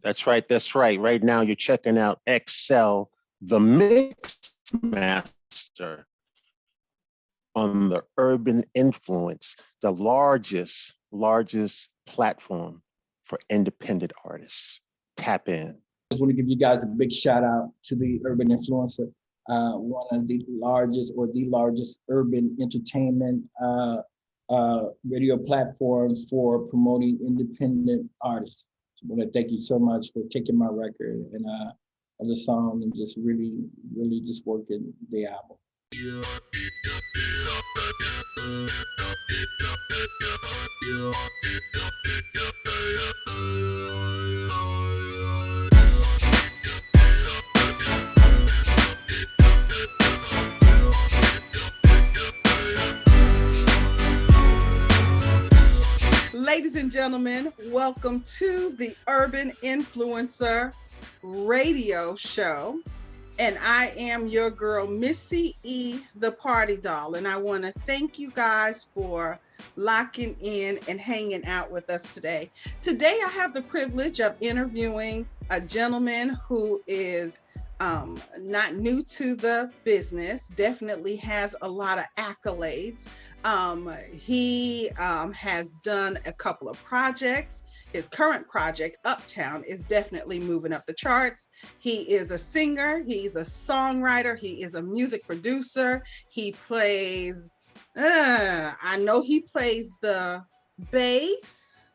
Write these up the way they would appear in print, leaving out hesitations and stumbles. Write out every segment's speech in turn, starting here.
That's right. That's right. Right now, you're checking out Excel, the MixMaster on the Urban Influence, the largest platform for independent artists. Tap in. I just want to give you guys a big shout out to the Urban Influencer, one of the largest or the largest urban entertainment radio platforms for promoting independent artists. So I want to thank you so much for taking my record and the song and just really just working the album. Ladies and gentlemen, welcome to the Urban Influencer radio show. And I am your girl, Missy E, the Party Doll. And I want to thank you guys for locking in and hanging out with us today. Today, I have the privilege of interviewing a gentleman who is not new to the business, definitely has a lot of accolades. He has done a couple of projects. His current project, Uptown, is definitely moving up the charts. He is a singer, he's a songwriter, he is a music producer. He plays, I know he plays the bass.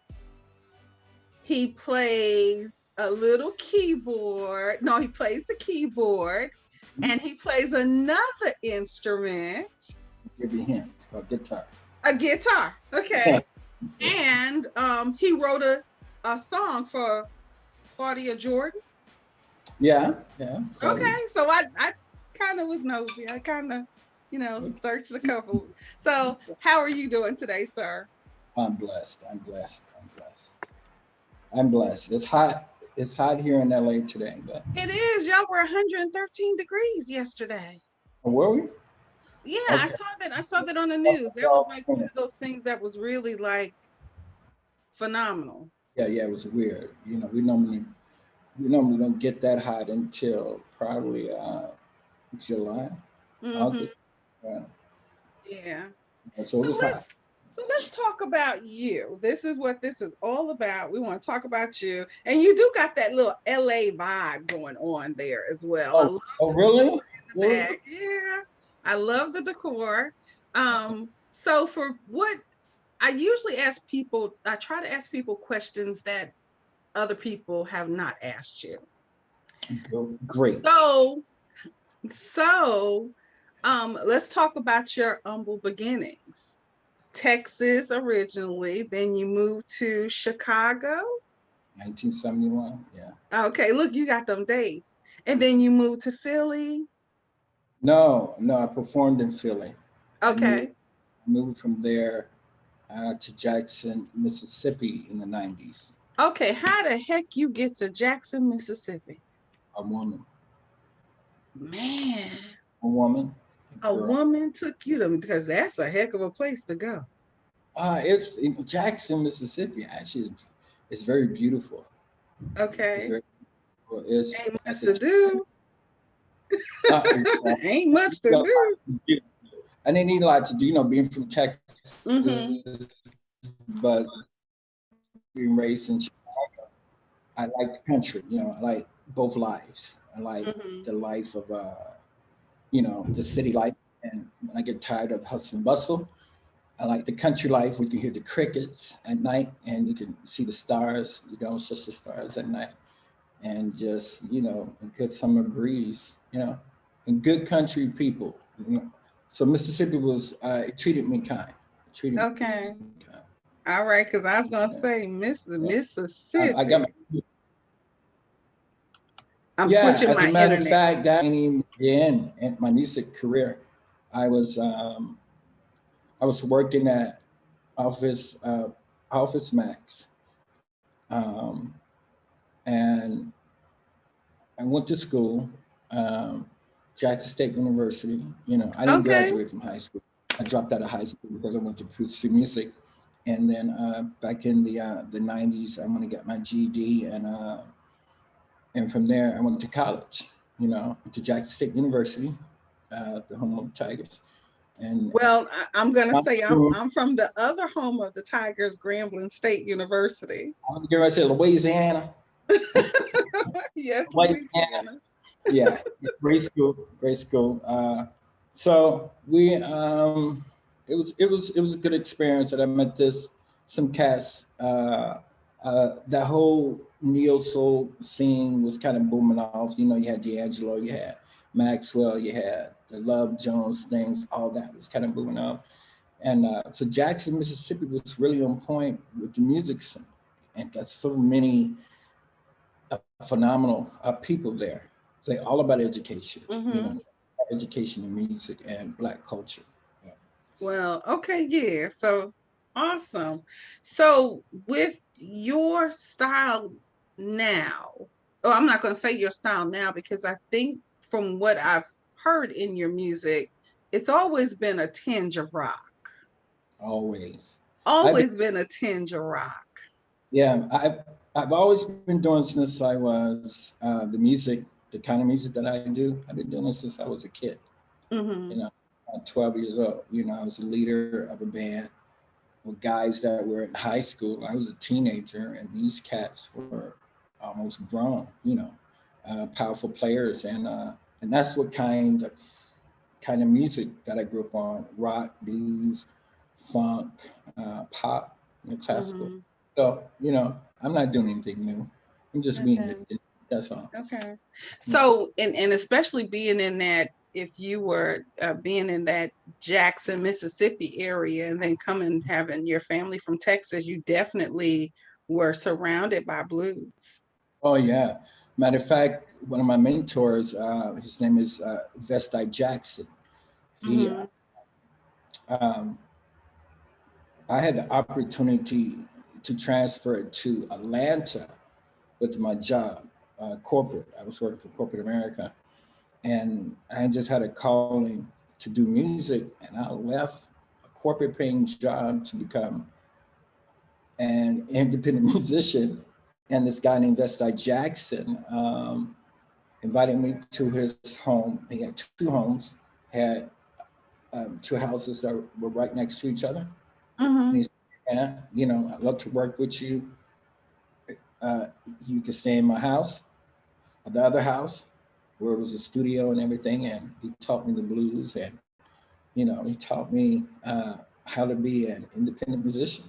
He plays a little keyboard. No, he plays the keyboard and he plays another instrument. Give you a hint, it's called guitar. A guitar, okay. And he wrote a song for Claudia Jordan. Yeah. Okay, so I kind of was nosy. I kind of, searched a couple. So how are you doing today, sir? I'm blessed. It's hot. It's hot here in LA today. But it is. Y'all were 113 degrees yesterday. Were we? Yeah, okay. I saw that on the news. That was like one of those things that was really like phenomenal. Yeah, it was weird. We normally don't get that hot until probably July, August. Yeah. So it was hot. So let's talk about you. This is what this is all about. We want to talk about you. And you do got that little LA vibe going on there as well. Oh really? Yeah. I love the decor. So for what I usually ask people, I try to ask people questions that other people have not asked you. Great. So let's talk about your humble beginnings. Texas originally, then you moved to Chicago. 1971, yeah. Okay, look, you got them dates. And then you moved to Philly. No, I performed in Philly. Okay. I moved from there to Jackson, Mississippi in the 90s. Okay, how the heck you get to Jackson, Mississippi? A woman. Man. A woman. A woman took you to, because that's a heck of a place to go. It's in Jackson, Mississippi. Actually, it's very beautiful. Okay. It's ain't much to do. Ain't much to do. I didn't need a lot to do, being from Texas, but being raised in Chicago, I like the country. I like both lives. I like the life of, the city life, and when I get tired of hustle and bustle, I like the country life. We can hear the crickets at night, and you can see the stars. It's just the stars at night, and just a good summer breeze. And good country people. So Mississippi was it treated me kind. Okay. All right, because I was gonna say Mississippi. I got I'm switching my internet. As a matter of fact, that ain't even in my music career. I was working at Office Max, and I went to school, Jackson State University. I didn't graduate from high school. I dropped out of high school because I wanted to pursue music. And then back in the 90s, I went to get my GED, and And from there, I went to college, to Jackson State University, the home of the Tigers. And Well, I'm gonna say I'm from the other home of the Tigers, Grambling State University. I'm gonna say Louisiana. Yes, Louisiana. Yeah, great school, great school. So we, it was a good experience that I met some cats. That whole neo soul scene was kind of booming off. You had D'Angelo, you had Maxwell, you had the Love Jones things, all that was kind of booming off. And so Jackson, Mississippi was really on point with the music scene. And got so many phenomenal people there. They all about education, education and music and Black culture. Yeah. Well, okay, yeah. So awesome. So with your style now, oh, I'm not going to say your style now because I think from what I've heard in your music, it's always been a tinge of rock. Always. Always been a tinge of rock. Yeah, I've always been doing since I was the kind of music that I do. I've been doing it since I was a kid. 12 years old. I was a leader of a band with guys that were in high school. I was a teenager, and these cats were almost grown. Powerful players, and that's what kind of music that I grew up on: rock, blues, funk, pop, classical. So, I'm not doing anything new. I'm just being, that's all. Okay. So, and especially being in that, if you were being in that Jackson, Mississippi area, and then having your family from Texas, you definitely were surrounded by blues. Oh, yeah. Matter of fact, one of my mentors, his name is Vesti Jackson. He, I had the opportunity to transfer to Atlanta with my job, corporate. I was working for corporate America, and I just had a calling to do music, and I left a corporate paying job to become an independent musician. And this guy named Vesti Jackson invited me to his home. He had two homes, had two houses that were right next to each other. And he said, yeah, I'd love to work with you. You could stay in my house, or the other house, where it was a studio and everything. And he taught me the blues, and he taught me how to be an independent musician.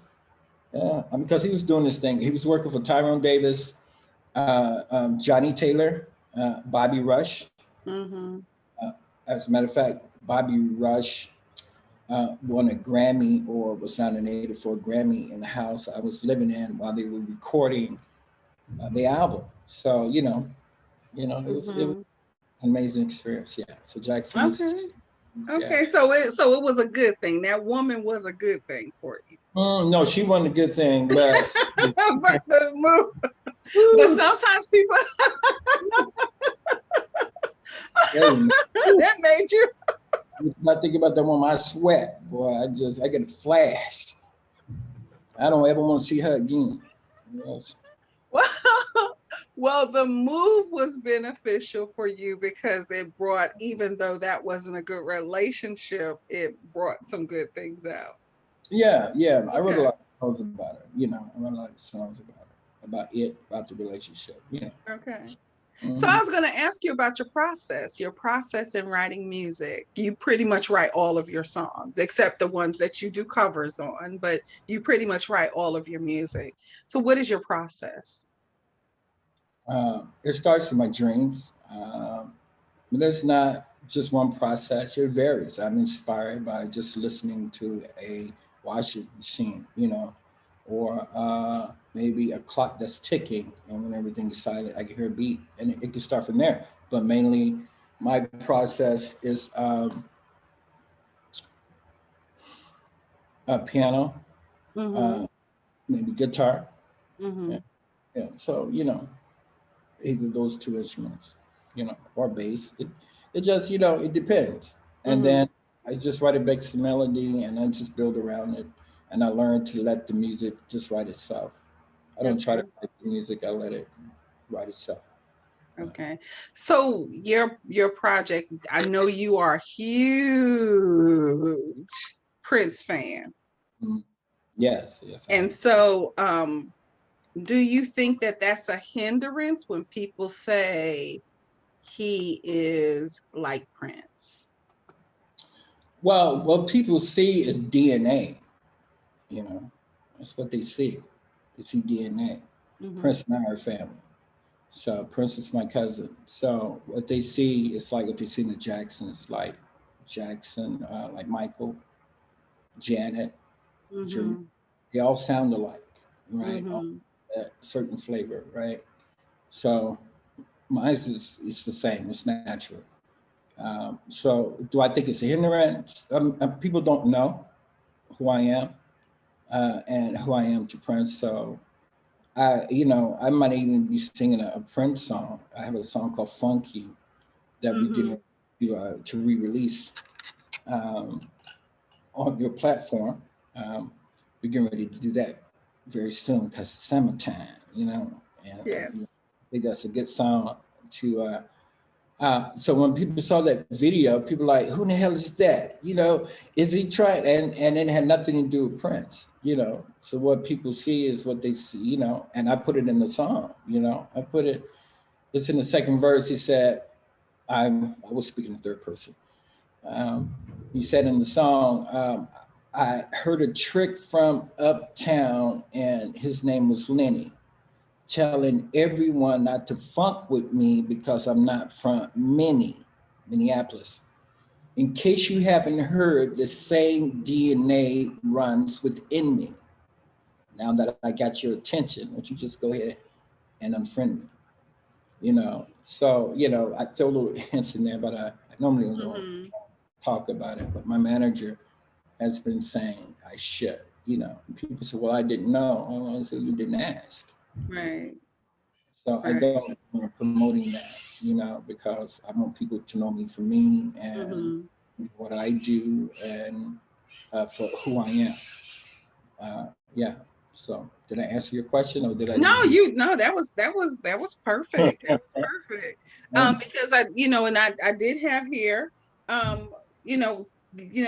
Yeah, because he was doing this thing. He was working for Tyrone Davis, Johnny Taylor, Bobby Rush. As a matter of fact, Bobby Rush won a Grammy, or was nominated for a Grammy, in the house I was living in while they were recording the album. So it was an amazing experience. Yeah. So Jackson. Okay. So it was a good thing. That woman was a good thing for you. No, she wasn't a good thing, but but sometimes people that made you. I think about that woman, I sweat, boy. I get flashed. I don't ever want to see her again. Yes. Well, the move was beneficial for you because it brought, even though that wasn't a good relationship, it brought some good things out. Yeah. Okay. I wrote a lot of songs about it. I wrote a lot of songs about the relationship. Okay. So I was going to ask you about your process in writing music. You pretty much write all of your songs, except the ones that you do covers on, but you pretty much write all of your music. So what is your process? It starts with my dreams. But there's not just one process. It varies. I'm inspired by just listening to a washing machine, or maybe a clock that's ticking, and when everything's silent, I can hear a beat, and it can start from there. But mainly, my process is a piano, maybe guitar. Yeah. So either those two instruments, or bass. It just it depends. And then I just write a basic melody, and I just build around it. And I learn to let the music just write itself. I don't try to write the music, I let it write itself. Okay. So your project, I know you are a huge Prince fan. Mhm. Yes, yes. And so do you think that that's a hindrance when people say he is like Prince? Well, what people see is DNA, you know, that's what they see. They see DNA. Mm-hmm. Prince and I are family. So Prince is my cousin. So what they see is like what they see in the Jacksons, like Jackson, like Michael, Janet, Jermaine. Mm-hmm. They all sound alike, right? All Mm-hmm. that certain flavor, right? So mine is it's the same. It's natural. So do I think it's a hindrance? People don't know who I am and who I am to Prince. So I might even be singing a Prince song. I have a song called Funky that we're Mm-hmm. getting to re-release um, on your platform. We're getting ready to do that very soon because it's summertime, and I Yes. think that's a good song to. So when people saw that video, people were like, "Who the hell is that? Is he trying?" And it had nothing to do with Prince. So what people see is what they see. And I put it in the song. I put it. It's in the second verse. He said, I was speaking in third person. Um, he said in the song, I heard a trick from Uptown, and his name was Lenny, telling everyone not to funk with me because I'm not from Minneapolis. In case you haven't heard, the same DNA runs within me. Now that I got your attention, won't you just go ahead and unfriend me? So I throw little hints in there, but I normally don't Mm-hmm. talk about it. But my manager has been saying I should. And people say, "Well, I didn't know." I said, "You didn't ask." Right. So I Right. don't want promoting that, because I want people to know me for me and Mm-hmm. what I do and for who I am. Yeah. So did I answer your question or did I No, just be? that was perfect. That was perfect. Because and I did have here, um, you know,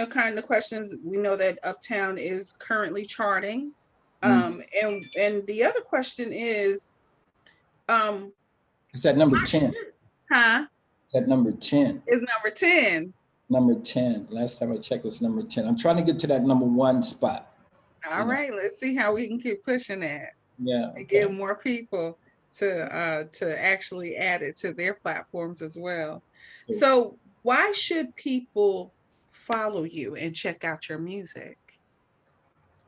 kind of questions. We know that Uptown is currently charting. Mm. And the other question is, um, It's at number 10. huh? It's at number 10. Is number 10. Number 10. Last time I checked was number 10. I'm trying to get to that number one spot. All right, let's see how we can keep pushing that Yeah. and get Okay. more people to actually add it to their platforms as well. So why should people follow you and check out your music?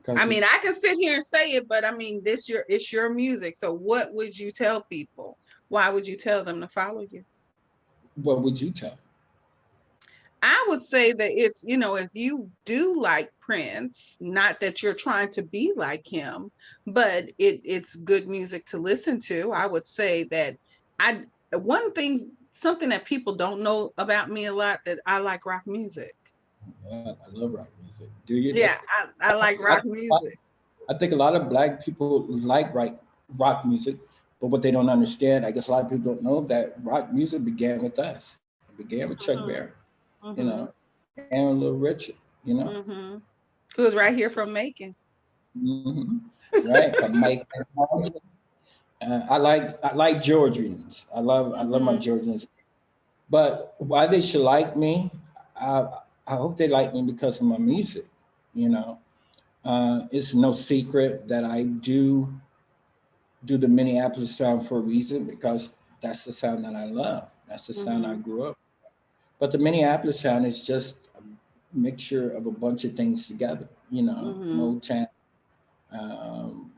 I Because mean, it's I can sit here and say it, but I mean, it's your music. So what would you tell people? Why would you tell them to follow you? what would you tell? I would say that it's, if you do like Prince, not that you're trying to be like him, but it's good music to listen to. I would say that I one thing something that people don't know about me a lot, that I like rock music. Yeah, I love rock music. Do you? Yeah, I like rock I, music. I think a lot of black people like rock music, but what they don't understand, I guess a lot of people don't know that rock music began with us. It began with Chuck Mm-hmm. Berry, Mm-hmm. and Little Richard. Mm-hmm. Who's right here from Macon. hmm Right, from Mike. I like Georgians. I love my Mm-hmm. Georgians. But why they should like me, I I hope they like me because of my music. You know, it's no secret that I do the Minneapolis sound for a reason because that's the sound that I love. That's the sound I Mm-hmm. grew up. But the Minneapolis sound is just a mixture of a bunch of things together. Mm-hmm. Motown, um,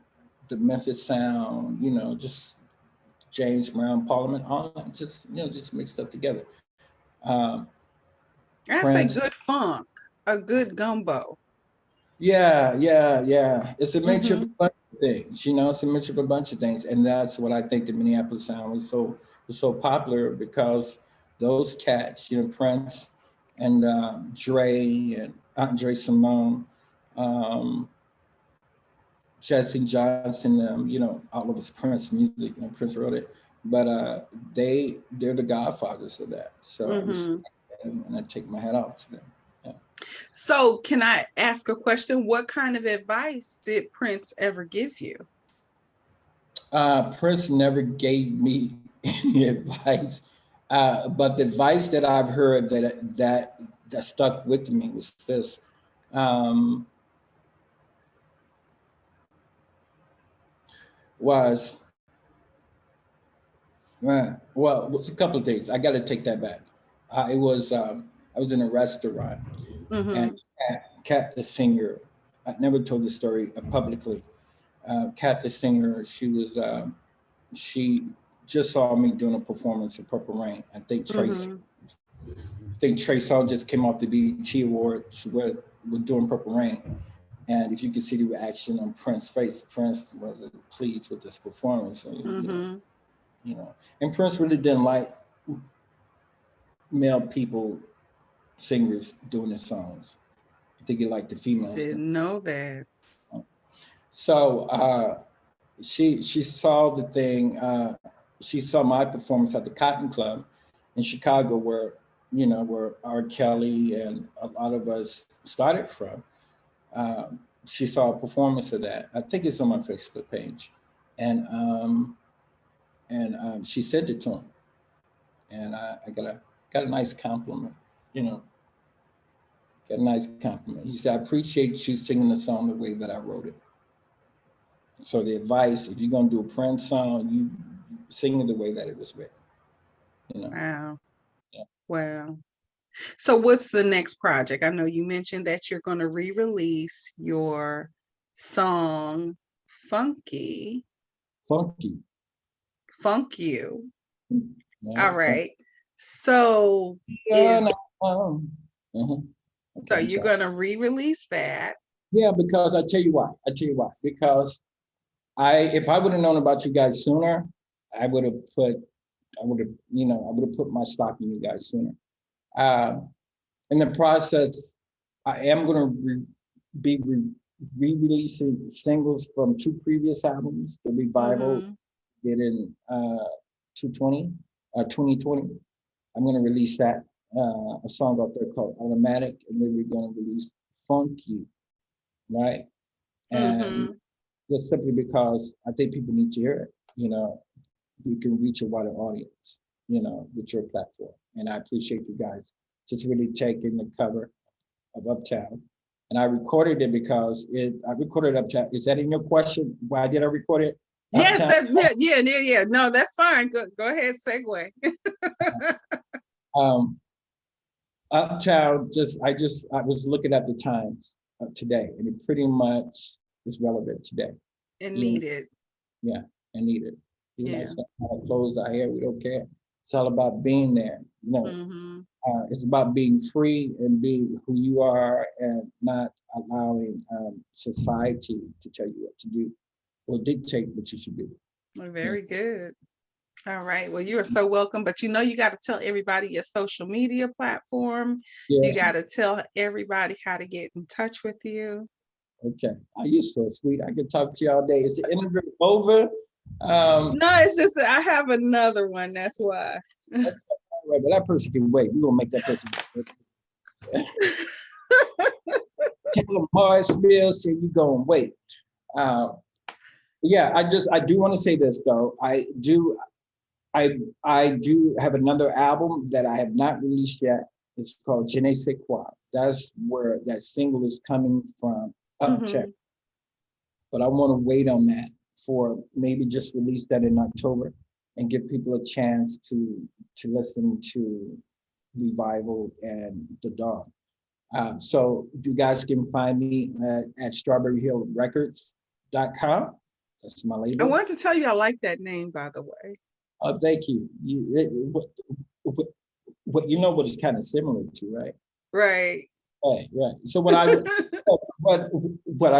the Memphis sound. Just James Brown, Parliament, all that, just mixed up together. Um, I say Prince. good funk, a good gumbo. Yeah, yeah, yeah. It's a mixture of a Mm-hmm. bunch of things. It's a mixture of a bunch of things, and that's what I think the Minneapolis sound was so popular because those cats, Prince and Dre and Andre Simone, um, Jesse Johnson, all of his Prince music. Prince wrote it. but they're the godfathers of that. So I respect them, and I take my hat off to them. Yeah. So can I ask a question? What kind of advice did Prince ever give you? Prince never gave me any advice, but the advice that I've heard that stuck with me was this. Was well, it was a couple of things. I got to take that back. I was in a restaurant, and Kat, the singer, I never told the story publicly. Kat, the singer, she just saw me doing a performance of Purple Rain. I think Trey Songz just came off the BET Awards with doing Purple Rain. And if you could see the reaction on Prince's face, Prince wasn't pleased with this performance. And, you know, and Prince really didn't like male people, singers doing his songs. I think he liked the females. Didn't know that. So she saw the thing. She saw my performance at the Cotton Club in Chicago, where R. Kelly and a lot of us started from. She saw a performance of that. I think it's on my Facebook page, and she sent it to him, and I got a nice compliment. Got a nice compliment. He said, "I appreciate you singing the song the way that I wrote it." So the advice: if you're gonna do a Prince song, you sing it the way that it was written. Wow. Yeah. Wow. So what's the next project? I know you mentioned that you're going to re-release your song Funk You. Yeah, All right. So so you're going to re-release that. Yeah, because I tell you why. Because if I would have known about you guys sooner, I would have put my stock in you guys sooner. In the process, I am going to be re-releasing singles from 2 previous albums. The Revival did in 2020. I'm going to release that, a song out there called Automatic, and then we're going to release Funk You, right? And just simply because I think people need to hear it. We can reach a wider audience, with your platform. And I appreciate you guys just really taking the cover of Uptown. And I recorded it because I recorded Uptown. Is that in your question? Why did I record it? Uptown? Yes, yeah. No, that's fine. Go ahead, segue. Uptown, I was looking at the times today, and it pretty much is relevant today. And needed. Yeah, and needed. Yeah. Our clothes, our hair, we don't care. It's all about being there. It's about being free and being who you are, and not allowing society to tell you what to do or dictate what you should do. Very good. All right. Well, you are so welcome. But you got to tell everybody your social media platform. Yeah. You got to tell everybody how to get in touch with you. Okay. You're so sweet. I could talk to you all day. Is the interview over? No, it's just that I have another one. That's why. Right, but that person can wait. We're gonna make that person Tell them Mars Bill said you gonna wait. Yeah, I do want to say this though. I do have another album that I have not released yet. It's called Je ne sais quoi. That's where that single is coming from, Uptown. But I want to wait on that for maybe just release that in October and give people a chance to listen to Revival and The Dawn. So you guys can find me at strawberryhillrecords.com. That's my label. I wanted to tell you I like that name, by the way. Oh, thank you. What you know what it's kind of similar to, right? Right. Right. So what I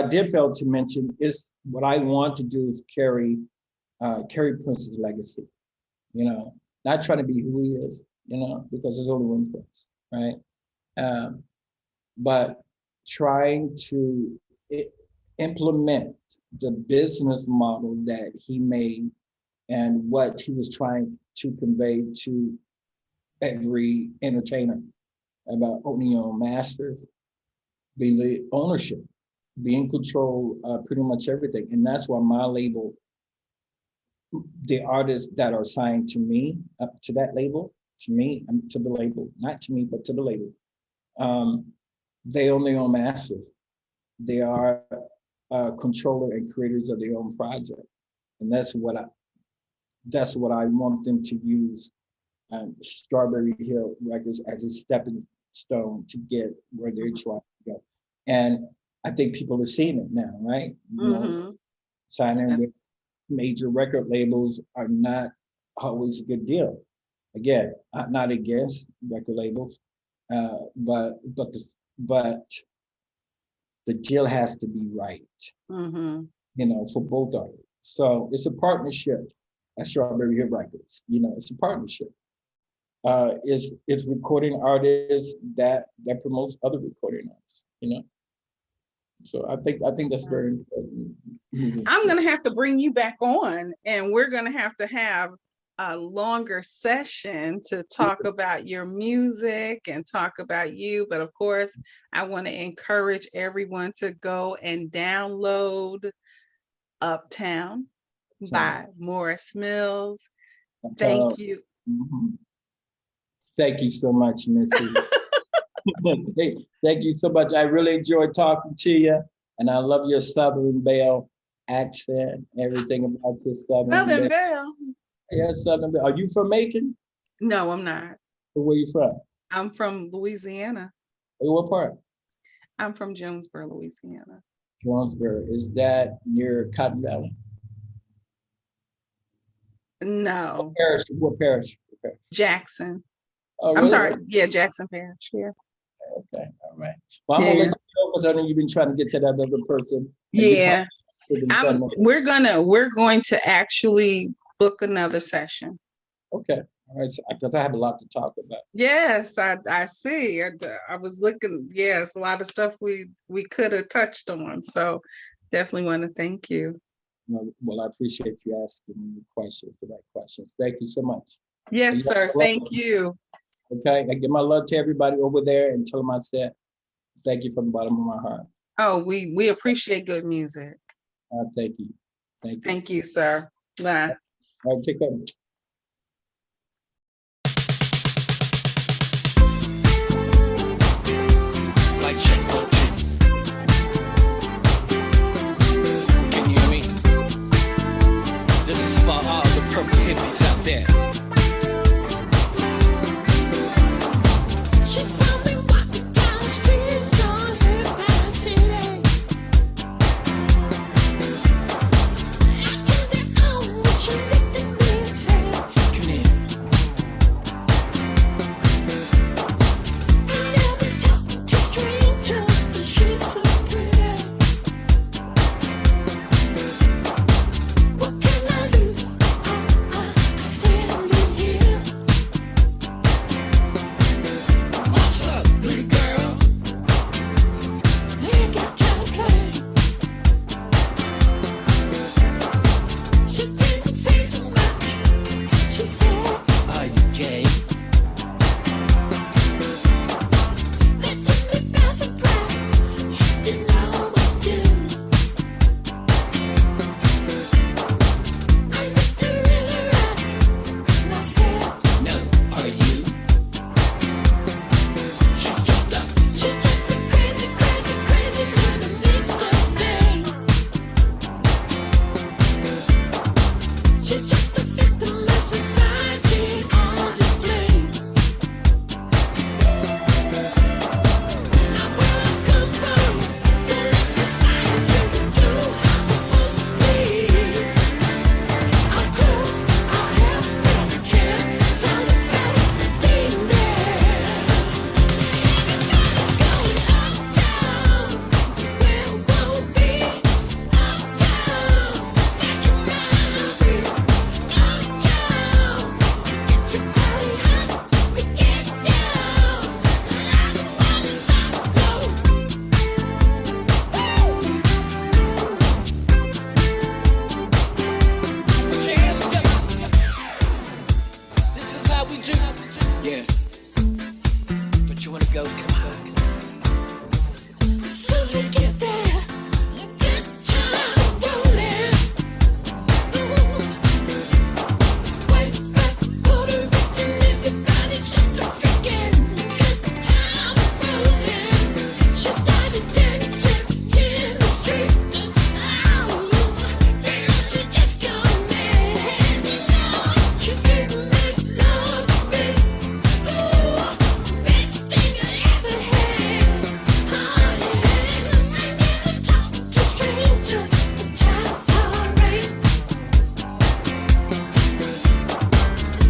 did fail to mention is what I want to do is carry Prince's legacy. Not trying to be who he is, because there's only one Prince, right? But trying to implement the business model that he made and what he was trying to convey to every entertainer about owning your own masters, being the ownership, being in control of pretty much everything. And that's why my label, the artists that are signed to me, up to that label, to me, to the label, not to me, but to the label, they own their own masters. They are controller and creators of their own project. And that's what I want them to use Strawberry Hill Records as a stepping stone to get where they're trying to go. And I think people are seeing it now, right? You know, signing with major record labels are not always a good deal. Again, I'm not against record labels, but the deal has to be right, you know, for both artists. So it's a partnership at Strawberry Hill Records. You know, it's a partnership. It's recording artists that promotes other recording artists, you know. So I think that's very important. I'm gonna have to bring you back on, and we're gonna have a longer session to talk about your music and talk about you. But of course, I want to encourage everyone to go and download Uptown by Morris Mills. Thank you. Thank you so much, Missy. Thank you so much. I really enjoyed talking to you, and I love your Southern Belle accent, everything about this Southern Belle. Yeah, Southern Belle. Are you from Macon? No, I'm not. Where are you from? I'm from Louisiana. What part? I'm from Jonesboro, Louisiana. Jonesboro. Is that near Cotton Valley? No. What parish? Jackson. Oh, really? I'm sorry. Yeah, Jackson Parish. Yeah. Okay. All right. Well, I'm gonna let you go because I know you've been trying to get to that other person. Yeah. We're going to actually book another session. Okay. All right. Because I have a lot to talk about. Yes, I see. I was looking. Yes, a lot of stuff we could have touched on. So definitely want to thank you. Well, I appreciate you asking me questions, the right questions. Thank you so much. Yes, sir. Thank you. Okay. I give my love to everybody over there and tell them I said thank you from the bottom of my heart. Oh, we appreciate good music. Thank you. Thank you. Thank you, sir. Bye. All right, take care. Can you hear me? This is for all the purple hippies out there. She saw me walking down the street, saw her passing. I turned it on when she looked at me and said, Yeah. But you wanna go? Come on. Soon as we get there, the good time rolling. White back, Puerto Rican, everybody's just a freaking good time rolling. She started dancing in the street. Oh, then she just go mad, you know. She even made love to me. Ooh, best thing I ever had. Oh yeah, I never talk to strangers, but that's alright.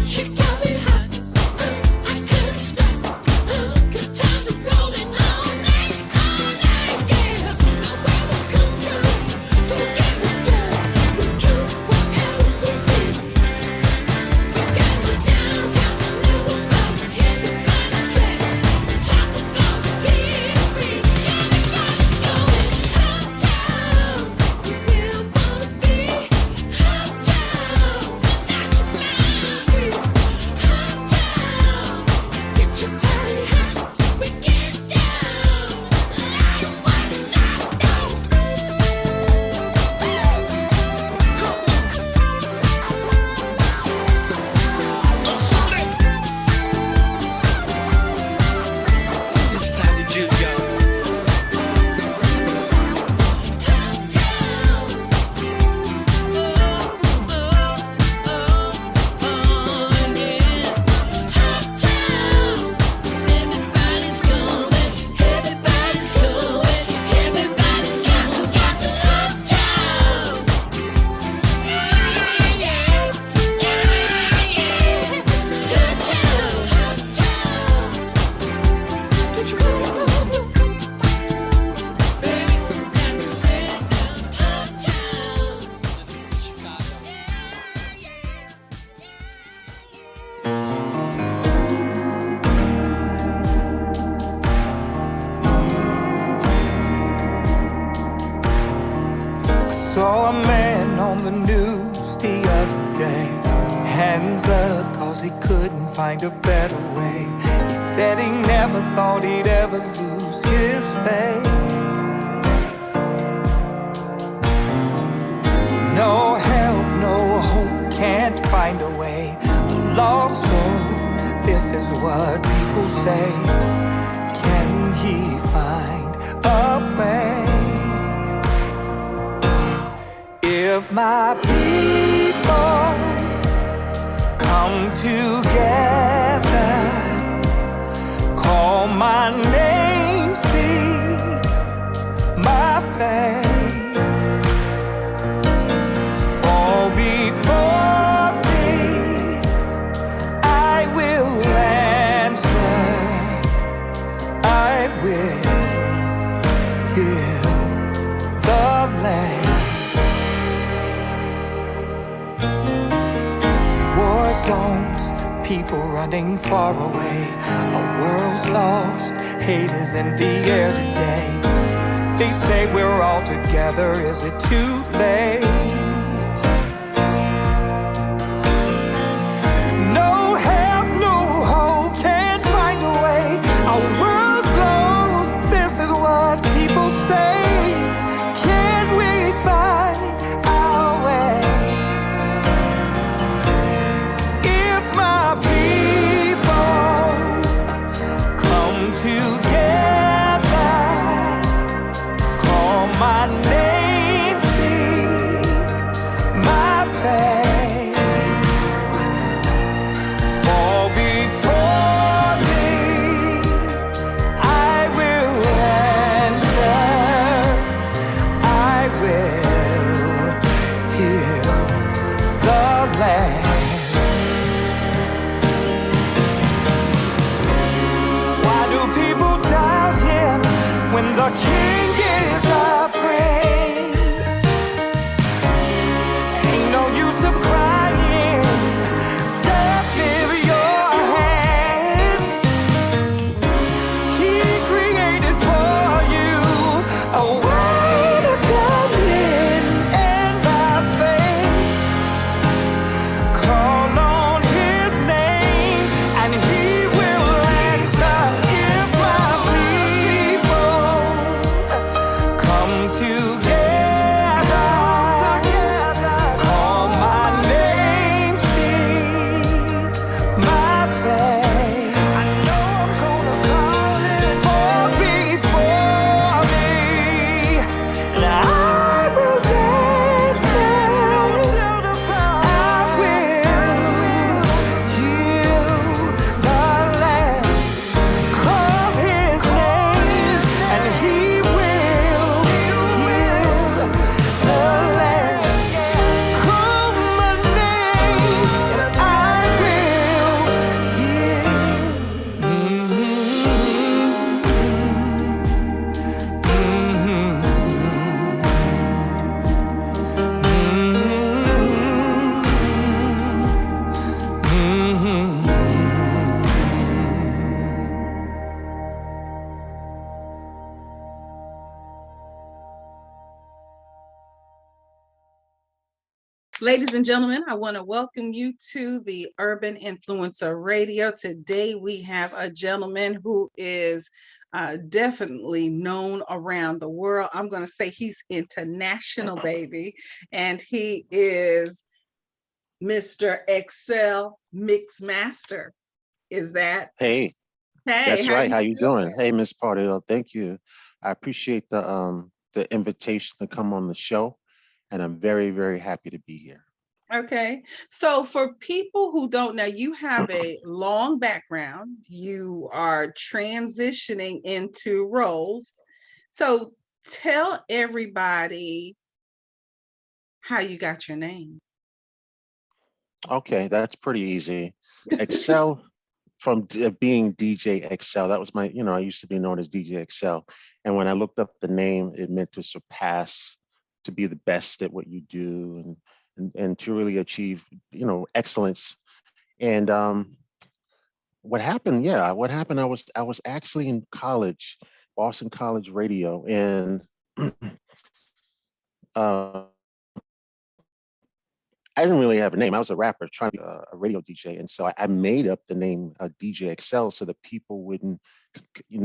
She got me hot, I couldn't stop. Good times were rolling all night, yeah. Know where we come from, don't get it wrong. We do whatever we feel. We got no downtown, know about everybody's track. Talk about being free. Everybody's going uptown. We will wanna be uptown. Set your mind free. Uptown, get your body hot. We get down. I don't wanna stop, no. This is how we do, yo. Everybody's going, everybody's going, everybody's got the uptown. Yeah, uptown. Don't you wanna go? Saw a man on the news the other day, hands up cause he couldn't find a better way. He said he never thought he'd ever lose his faith. No help, no hope, can't find a way. A lost soul, this is what people say. Can he find a way? If my people come together, call my name, see my face, fall before me, I will answer, I will heal the land. War zones, people running far away. Our world's lost, hate is in the air today. They say we're all together, is it too late? No help, no hope, can't find a way. Our world's lost, this is what people say. Can we find our way? If my people come together, call my name, see my face, fall before me, I will answer, I will heal the land. Why do people doubt him when the king is afraid? Ain't no use of crying, just lift your hands. He created for you a way to come in, and by faith, call on his name, and he Ladies and gentlemen, I want to welcome you to the Urban Influencer Radio. Today we have a gentleman who is definitely known around the world. I'm going to say he's international, baby. And he is Mr. Excel MixMaster. Is that? Hey, Hey, that's how right. you How you doing? doing? Hey, Miss Pardo, thank you. I appreciate the invitation to come on the show, and I'm very, very happy to be here. Okay. So for people who don't know, you have a long background. You are transitioning into roles. So tell everybody how you got your name. Okay, that's pretty easy. Excel from being DJ Excel. That was my, I used to be known as DJ Excel. And when I looked up the name, it meant to surpass, to be the best at what you do and to really achieve, excellence. And what happened? Yeah, what happened? I was actually in college, Boston College Radio, and uh, I didn't really have a name. I was a rapper trying to be a radio DJ, and so I made up the name DJ Excel so that people wouldn't,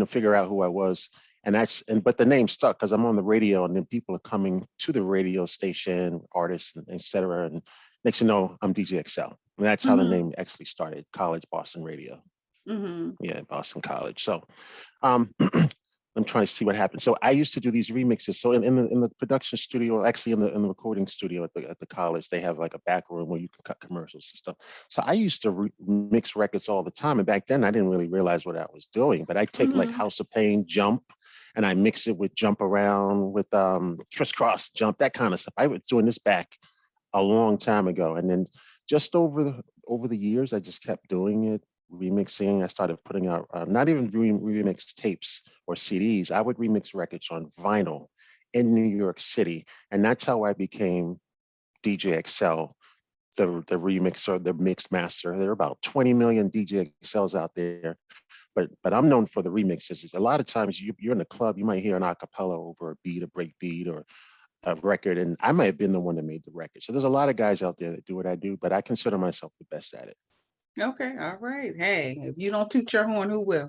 figure out who I was. But the name stuck because I'm on the radio, and then people are coming to the radio station, artists, and et cetera. And next thing you know, I'm DJ Excel. And that's how the Mhm, name actually started. College Boston Radio. mhm, Yeah, Boston College. So um, I'm trying to see what happened. So I used to do these remixes. So in the production studio, actually in the recording studio at the college, they have like a back room where you can cut commercials and stuff. So I used to mix records all the time. And back then I didn't really realize what I was doing, but I take like mhm, House of Pain, Jump, and I mix it with Jump Around, with Crisscross, Jump, that kind of stuff. I was doing this back a long time ago. And then just over the years, I just kept doing it, remixing. I started putting out not even remix tapes or CDs. I would remix records on vinyl in New York City, and that's how I became DJ XL, the remixer, the mix master. There are about 20 million DJ XLs out there, but I'm known for the remixes. A lot of times you're in a club, you might hear an acapella over a beat, a break beat, or a record, and I might have been the one that made the record. So there's a lot of guys out there that do what I do, but I consider myself the best at it. okay, all right. Hey, if you don't toot your horn, who will?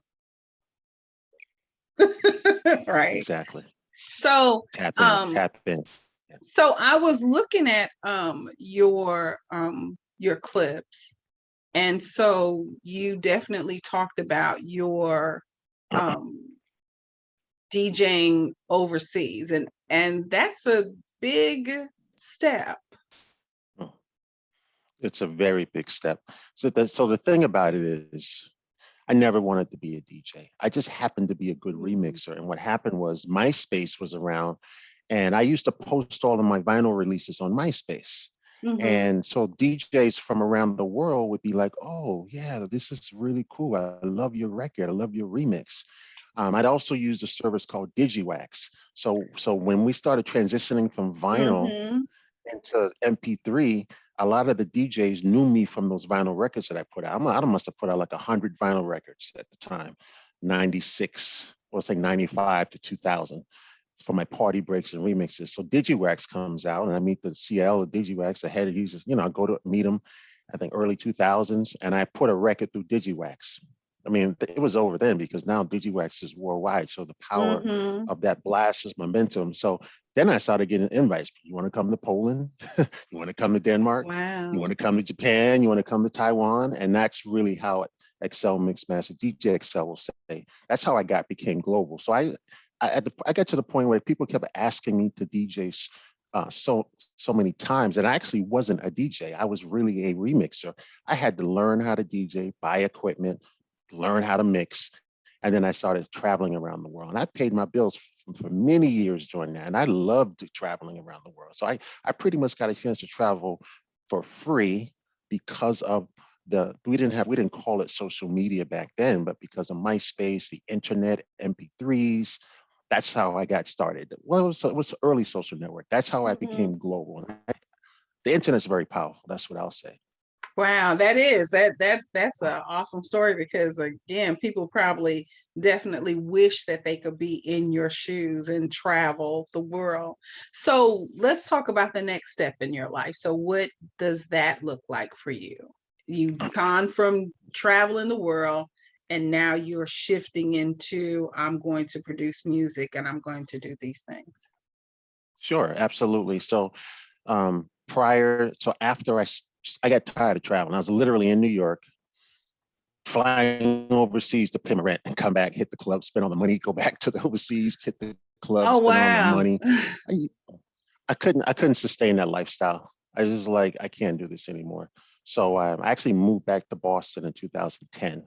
Right. Exactly. So, Tap in, um, tap in. Yeah. so I was looking at your clips, and so you definitely talked about your um DJing overseas, and that's a big step. Oh, it's a very big step. So the thing about it is, I never wanted to be a DJ. I just happened to be a good Mm, remixer. And what happened was MySpace was around, and I used to post all of my vinyl releases on MySpace. mhm, And so DJs from around the world would be like, "Oh, yeah, this is really cool. I love your record. I love your remix." I'd also use a service called DigiWax. So when we started transitioning from vinyl mhm. into MP3, a lot of the DJs knew me from those vinyl records that I put out. I must have put out like 100 vinyl records at the time, 96, or it's like 95 to 2000 for my party breaks and remixes. So DigiWax comes out and I meet the CL of DigiWax, the head of users, I go to meet him, I think early 2000s, and I put a record through DigiWax. I mean, it was over then because now DigiWax is worldwide. So the power Mhm. of that blast is momentum. So then I started getting invites. You want to come to Poland? You want to come to Denmark? You want Wow. to come to Japan? You want to come to Taiwan? And that's really how Excel Mixmaster, DJ Excel will say. That's how I became global. So I got to the point where people kept asking me to DJ so many times, and I actually wasn't a DJ. I was really a remixer. I had to learn how to DJ, buy equipment, learn how to mix, and then I started traveling around the world. And I paid my bills for many years during that, and I loved traveling around the world. So I pretty much got a chance to travel for free because of we didn't call it social media back then, but because of MySpace, the internet, MP3s, that's how I got started. Well, it was early social network. That's how I Mhm. became global. And the internet's very powerful. That's what I'll say. Wow, that's an awesome story because again, people probably definitely wish that they could be in your shoes and travel the world. So let's talk about the next step in your life. So what does that look like for you? You've gone from traveling the world and now you're shifting into I'm going to produce music and I'm going to do these things. Sure, absolutely. So after I got tired of traveling. I was literally in New York, flying overseas to pay my rent and come back, hit the club, spend all the money, go back to the overseas, hit the club, Oh spend all the wow. money. I, I couldn't sustain that lifestyle. I was like, I can't do this anymore. So I actually moved back to Boston in 2010.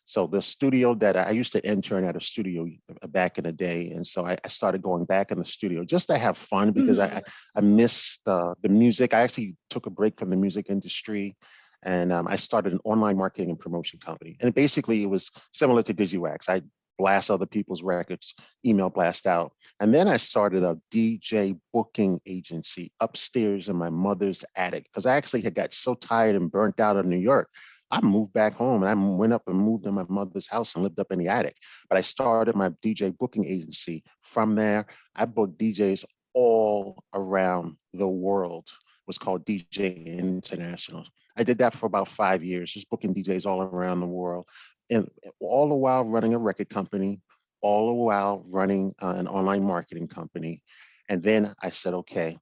So the studio that I used to intern at a studio back in the day, and so I started going back in the studio just to have fun because Mhm. I missed the music. I actually took a break from the music industry, and I started an online marketing and promotion company. And basically, it was similar to DigiWax. I blast other people's records, email blast out, and then I started a DJ booking agency upstairs in my mother's attic because I actually had got so tired and burnt out of New York. I moved back home and I went up and moved in my mother's house and lived up in the attic. But I started my DJ booking agency. From there, I booked DJs all around the world. It was called DJ International. I did that for about 5 years, just booking DJs all around the world. And all the while running a record company, all the while running an online marketing company. And then I said, okay,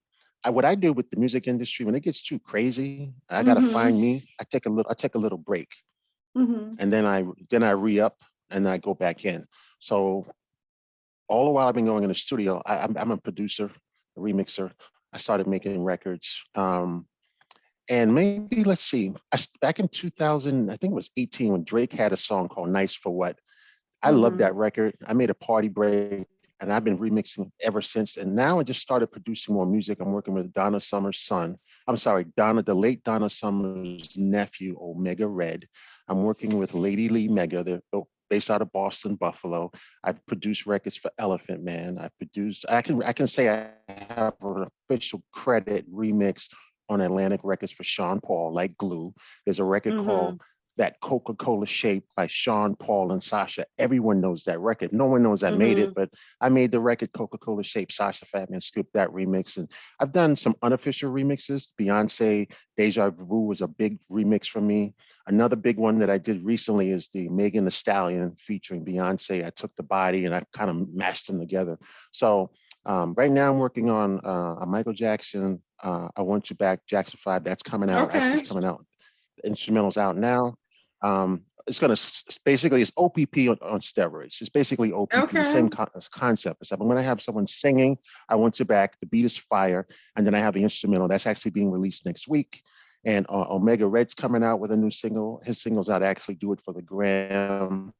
what I do with the music industry, when it gets too crazy, I gotta Mhm. find me. I take a little break, Mhm. and then I re-up and I go back in. So all the while I've been going in the studio, I'm a producer, a remixer. I started making records. And maybe let's see, back in 2000, I think it was 18 when Drake had a song called "Nice for What." I love Mhm. that record. I made a party break and I've been remixing ever since. And now I just started producing more music. I'm working with Donna Summer's son. I'm sorry, the late Donna Summer's nephew, Omega Red. I'm working with Lady Lee Mega. They're based out of Boston, Buffalo. I produced records for Elephant Man. I can say I have an official credit remix on Atlantic Records for Sean Paul, like Glue. There's a record called Mhm. That Coca-Cola Shape by Sean Paul and Sasha. Everyone knows that record. No one knows I made it, Mhm. but I made the record Coca-Cola Shape. Sasha Fatman scooped that remix. And I've done some unofficial remixes. Beyonce, Deja Vu was a big remix for me. Another big one that I did recently is the Megan Thee Stallion featuring Beyonce. I took the body and I kind of mashed them together. So right now I'm working on a Michael Jackson, I Want You Back, Jackson 5. That's coming out. Actually, Okay. it's coming out. The instrumental's out now. It's going to basically it's OPP on steroids. It's basically OPP, the Okay. same concept. Except I'm going to have someone singing "I Want You Back." The beat is fire, and then I have the instrumental that's actually being released next week. And Omega Red's coming out with a new single. His single's out. I actually do it for the gram,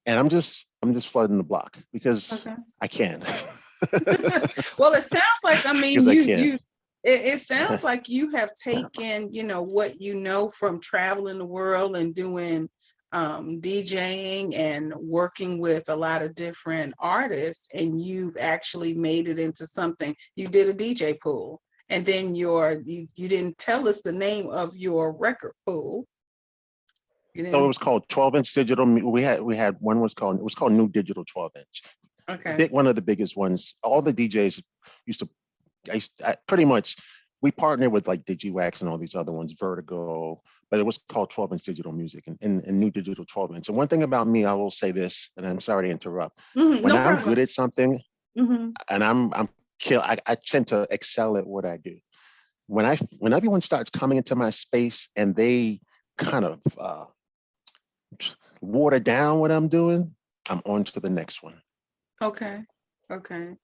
and I'm just flooding the block because Okay. I can. Well, it sounds like, I mean, Because I can. it sounds like you have taken, what you know from traveling the world and doing DJing and working with a lot of different artists, and you've actually made it into something. You did a DJ pool, and then you didn't tell us the name of your record pool. You So it didn't. was called 12-inch digital. We had one was called it was called New Digital 12-inch. The Okay. big one of the biggest ones. All the DJs used to. Pretty much we partnered with like DigiWax and all these other ones, Vertigo, but it was called 12-inch digital music and New Digital 12-inch. And one thing about me, I will say this, and I'm sorry to interrupt. Mhm. When No I'm good problem. at something Hmm. and I tend to excel at what I do. When everyone starts coming into my space and they kind of water down what I'm doing, I'm on to the next one. Okay. Okay.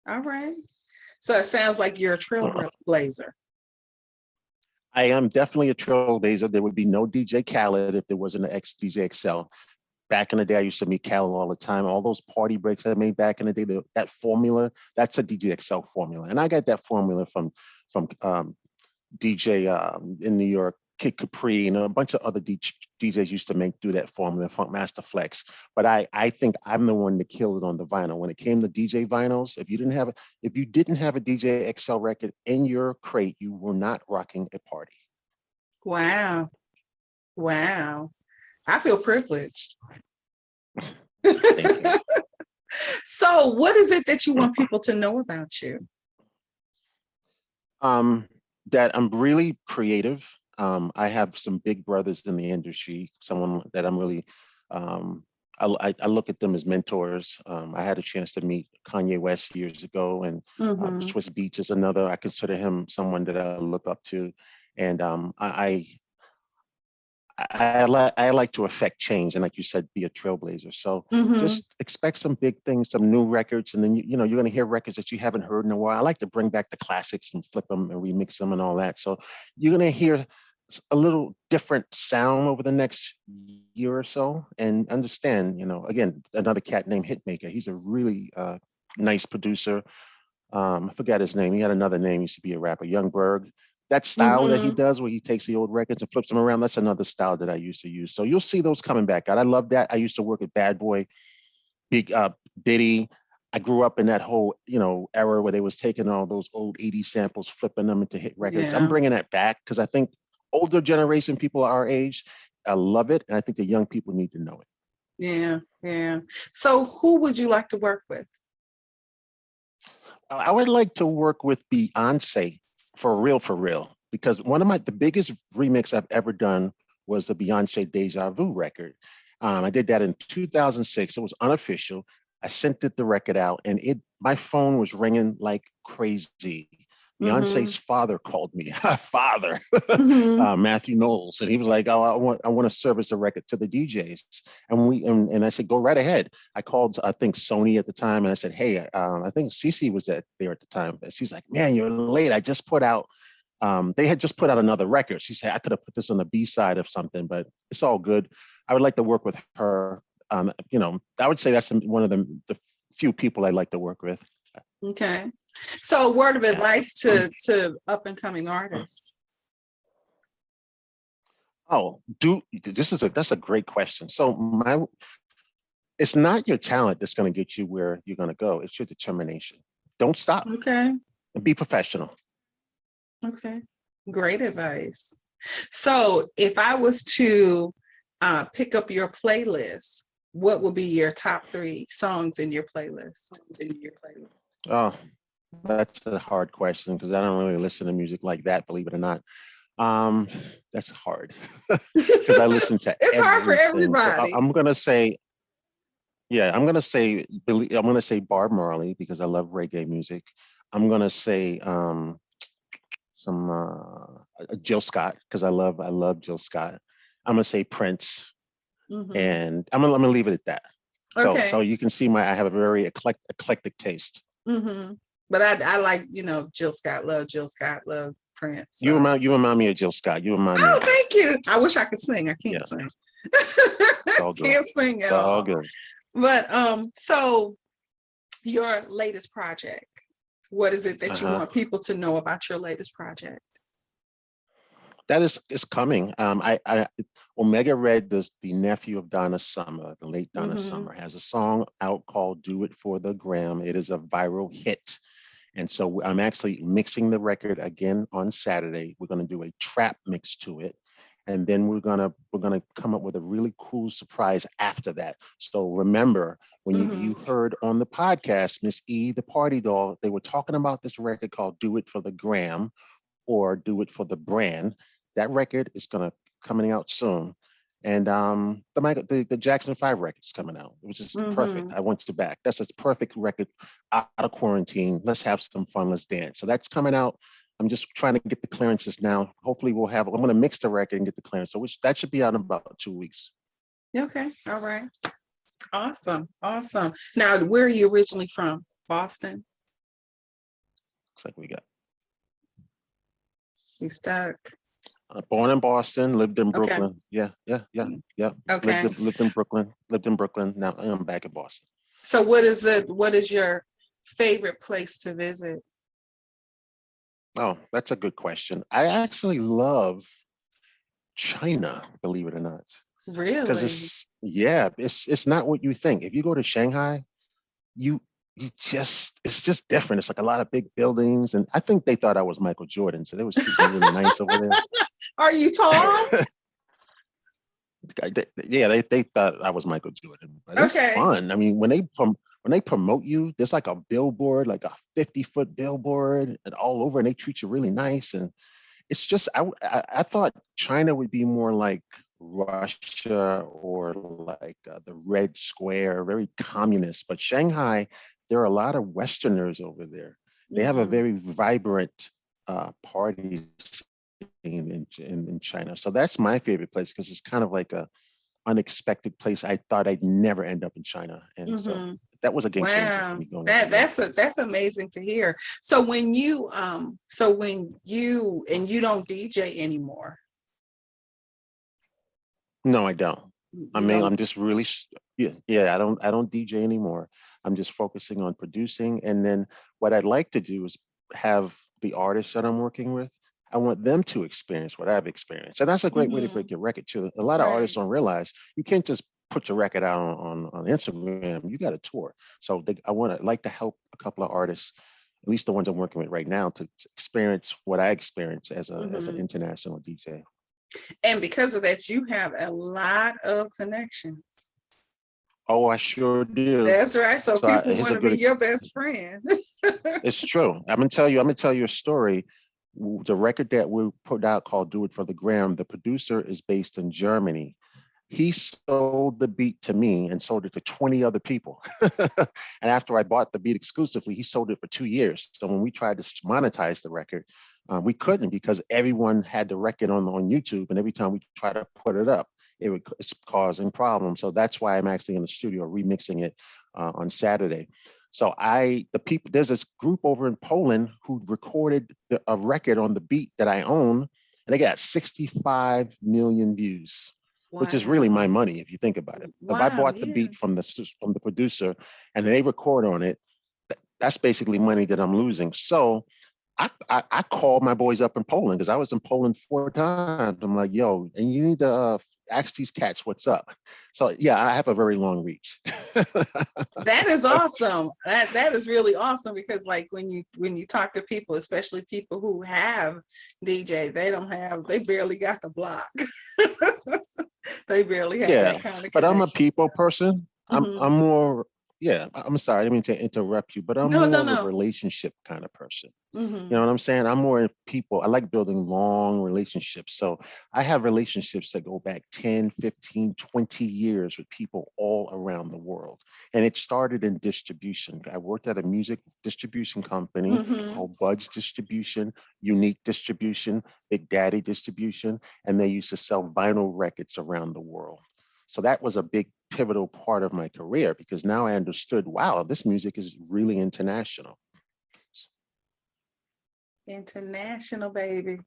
All right. So it sounds like you're a trailblazer. I am definitely a trailblazer. There would be no DJ Khaled if there wasn't an ex DJ XL. Back in the day, I used to meet Khaled all the time. All those party breaks I made back in the day, that formula, that's a DJ XL formula. And I got that formula from DJ in New York, Kid Capri, and a bunch of other DJs used to do that formula, Funk Master Flex. But I think I'm the one that killed it on the vinyl. When it came to DJ vinyls, if you didn't have a DJ XL record in your crate, you were not rocking a party. Wow. Wow. I feel privileged. Thank you. So what is it that you want people to know about you? That I'm really creative. I have some big brothers in the industry, someone that I'm really, I look at them as mentors. I had a chance to meet Kanye West years ago, and Mm-hmm. Swiss Beats is another. I consider him someone that I look up to. And I like to affect change and, like you said, be a trailblazer. So Mm-hmm. just expect some big things, some new records, and then you know you're going to hear records that you haven't heard in a while. I like to bring back the classics and flip them and remix them and all that. So you're going to hear a little different sound over the next year or so, and understand, you know, again, another cat named Hitmaker. He's a really nice producer. I forgot his name. He had another name. He used to be a rapper, Young Berg. That style that he Mm-hmm. does, where he takes the old records and flips them around, that's another style that I used to use. So you'll see those coming back out. I love that. I used to work at Bad Boy, Big Diddy. I grew up in that whole, you know, era where they was taking all those old 80 samples, flipping them into hit records. I'm Yeah. bringing that back because I think older generation people our age love it, and I think the young people need to know it. Yeah. Yeah. So who would you like to work with? I would like to work with Beyonce for real, because one of the biggest remix I've ever done was the Beyonce Deja Vu record. I did that in 2006. It was unofficial. I sent the record out, and my phone was ringing like crazy. Mm-hmm. Beyonce's father called me, father, Mm-hmm. Matthew Knowles, and he was like, "Oh, I want to service a record to the DJs," and I said, "Go right ahead." I called, I think, Sony at the time, and I said, "Hey, I think Cece was there at the time." But she's like, "Man, you're late. I just put out." They had just put out another record. She said, "I could have put this on the B side of something, but it's all good." I would like to work with her. You know, I would say that's one of the few people I'd like to work with. Okay. So word of Yeah. advice to up and coming artists. Oh, that's a great question. So it's not your talent that's going to get you where you're going to go. It's your determination. Don't stop Okay. and be professional. Okay. Great advice. So if I was to pick up your playlist, what would be your top 3 songs in your playlist? Oh, that's a hard question because I don't really listen to music like that, believe it or not. That's hard because I listen to It's hard for everything. So everybody. I'm gonna say, yeah, I'm gonna say Bob Marley because I love reggae music. I'm gonna say some Jill Scott because I love Jill Scott. I'm gonna say Prince, Mhm. and I'm gonna leave it at that. So Okay. you can see I have a very eclectic taste. Hmm. But I like, Jill Scott, love Prince. You So. remind me of Jill Scott. You remind me Oh, of her. thank you. I wish I could sing. I can't Yeah, sing. it's all good. Can't sing It's at all all. good. But so your latest project, what is it that you Uh-huh. want people to know about your latest project? That is coming. I Omega Red, the nephew of Donna Summer, the late Donna Mm-hmm. Summer, has a song out called "Do It for the Gram." It is a viral hit, and so I'm actually mixing the record again on Saturday. We're going to do a trap mix to it, and then we're gonna come up with a really cool surprise after that. So remember, when Mm-hmm. you heard on the podcast, Miss E, the party doll, they were talking about this record called "Do It for the Gram" or "Do It for the Brand." That record is gonna coming out soon. And the Jackson 5 record is coming out, which is perfect. Mm-hmm. I want you back. That's a perfect record out of quarantine. Let's have some fun. Let's dance. So that's coming out. I'm just trying to get the clearances now. Hopefully I'm going to mix the record and get the clearance. So that should be out in about 2 weeks. Okay. All right. Awesome. Awesome. Now, where are you originally from? Boston? Looks like we got You stuck? born in Boston, lived in Okay. Brooklyn. Yeah. Okay. Lived in Brooklyn. Now I'm back in Boston. So what is your favorite place to visit? Oh, that's a good question. I actually love China, believe it or not, because Really? it's not what you think. If you go to Shanghai, you it's just different. It's like a lot of big buildings, and I think they thought I was Michael Jordan, so they was treating me really nice over there. Are you tall? Yeah, they thought I was Michael Jordan, but it's Okay. fun. I mean, when they promote you, there's like a billboard, like a 50-foot billboard, and all over, and they treat you really nice. And it's just I thought China would be more like Russia or like the Red Square, very communist. But Shanghai, there are a lot of Westerners over there. They have a very vibrant party scene in China. So that's my favorite place because it's kind of like a unexpected place. I thought I'd never end up in China, and so that was a game changer for Wow, me going over there. that's amazing to hear. So when you and you don't DJ anymore. No, I don't. I You mean, don't. I'm just really, yeah, I don't DJ anymore. I'm just focusing on producing. And then what I'd like to do is have the artists that I'm working with, I want them to experience what I've experienced. And that's a great way to break your record too. A lot of artists don't realize you can't just put your record out on Instagram. You got to tour. So like to help a couple of artists, at least the ones I'm working with right now, to experience what I experienced as an international DJ. And because of that, you have a lot of connections. Oh, I sure do. That's right. So people Here's want a to good be your best friend. It's true. I'm gonna tell you a story. The record that we put out called "Do It for the Gram," the producer is based in Germany. He sold the beat to me and sold it to 20 other people. And after I bought the beat exclusively, he sold it for 2 years. So when we tried to monetize the record, we couldn't because everyone had the record on YouTube, and every time we tried to put it up, it's causing problems. So that's why I'm actually in the studio remixing it on Saturday. So there's this group over in Poland who recorded a record on the beat that I own, and they got 65 million views. Wow. Which is really my money if you think about it. If I bought the beat from the producer and they record on it, that's basically money that I'm losing. So I called my boys up in Poland because I was in Poland 4 times. I'm like, yo, and you need to ask these cats what's up. So yeah, I have a very long reach. That is awesome. That is really awesome because like when you talk to people, especially people who have DJ, they barely got the block. They barely have that kind of but I'm a connection. people person. I'm more, I'm sorry, I didn't mean to interrupt you, but I'm more of a relationship kind of person. You know what I'm saying? I'm more in people. I like building long relationships. So I have relationships that go back 10, 15, 20 years with people all around the world. And it started in distribution. I worked at a music distribution company called Bud's Distribution, Unique Distribution, Big Daddy Distribution, and they used to sell vinyl records around the world. So that was a big pivotal part of my career because now I understood, wow, this music is really international. International, baby.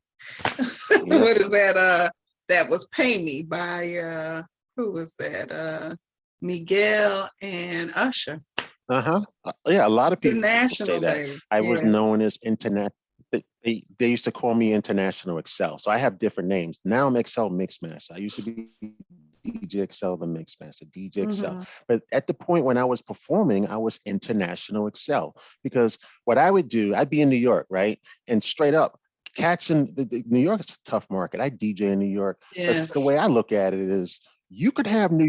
What is that? That was Pay Me by who was that? Miguel and Usher. Yeah, a lot of people say that. Baby. I was known as internet. They used to call me International Excel. So I have different names. Now I'm Excel MixMaster. I used to be DJ Excel, the MixMaster, DJ Excel. But at the point when I was performing, I was International Excel because what I would do, I'd be in New York, right? And straight up, cats in New York is a tough market. I DJ in New York. Yes. But the way I look at it is you can have New